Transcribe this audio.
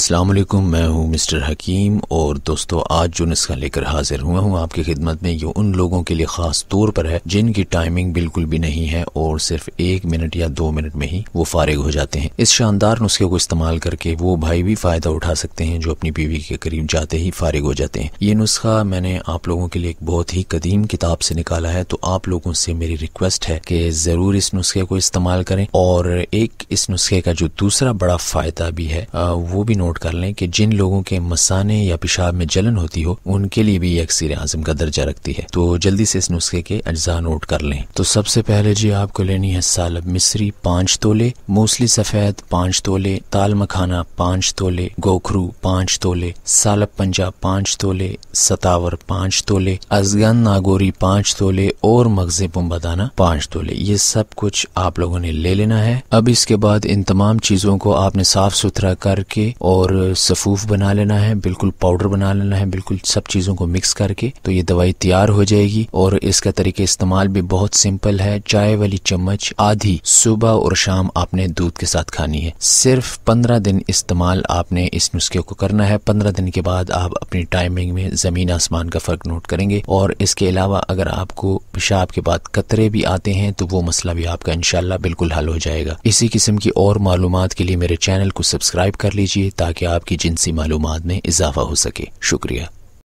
السلام علیکم، میں ہوں مسٹر حکیم، اور دوستو آج جو نسخہ لے کر حاضر ہوا ہوں آپ کی خدمت میں، یہ ان لوگوں کے لیے خاص طور پر ہے جن کی ٹائمنگ بالکل بھی نہیں ہے اور صرف 1 منٹ یا 2 منٹ میں ہی وہ فارغ ہو جاتے ہیں۔ اس شاندار نسخے کو استعمال کر کے وہ بھائی بھی فائدہ اٹھا سکتے ہیں جو اپنی بیوی کے قریب جاتے ہی فارغ ہو جاتے ہیں۔ یہ نسخہ میں نے آپ لوگوں کے لیے ایک بہت ہی قدیم کتاب سے نکالا ہے، تو آپ لوگوں سے میری ریکویسٹ ہے کہ ضرور اس نسخے کو استعمال کریں، اور ایک اس نسخے کا جو دوسرا بڑا فائدہ بھی ہے وہ بھی نوٹ کر لیں کہ جن لوگوں کے مثانے یا پیشاب میں جلن ہوتی ہو ان کے لیے بھی یہ اکسیر اعظم کا درجہ رکھتی ہے۔ تو جلدی سے اس نسخے کے اجزاء نوٹ کر لیں۔ تو سب سے پہلے جی آپ کو لینی ہے سالب مصری 5 تولے، موسلی سفید 5 تولے، تال مکھانا 5 تولے، گوکھرو 5 تولے، سالب پنجہ 5 تولے، ستاور 5 تولے، ازگن ناگوری 5 تولے اور مغز پمبادانہ 5 تولے۔ یہ سب کچھ آپ لوگوں نے لے لینا ہے۔ اب اس کے بعد ان تمام چیزوں کو آپ نے صاف ستھرا کر کے اور صفوف بنا لینا ہے، بالکل پاؤڈر بنا لینا ہے، بالکل سب چیزوں کو مکس کر کے، تو یہ دوائی تیار ہو جائے گی۔ اور اس کا طریقہ استعمال بھی بہت سمپل ہے، چائے والی چمچ آدھی صبح اور شام آپ نے دودھ کے ساتھ کھانی ہے۔ صرف 15 دن استعمال آپ نے اس نسخے کو کرنا ہے۔ 15 دن کے بعد آپ اپنی ٹائمنگ میں زمین آسمان کا فرق نوٹ کریں گے، اور اس کے علاوہ اگر آپ کو پیشاب کے بعد قطرے بھی آتے ہیں تو وہ مسئلہ بھی آپ کا انشاءاللہ بالکل حل ہو جائے گا۔ اسی قسم کی اور معلومات کے لیے میرے چینل کو سبسکرائب کر لیجئے تاکہ آپ کی جنسی معلومات میں اضافہ ہو سکے۔ شکریہ۔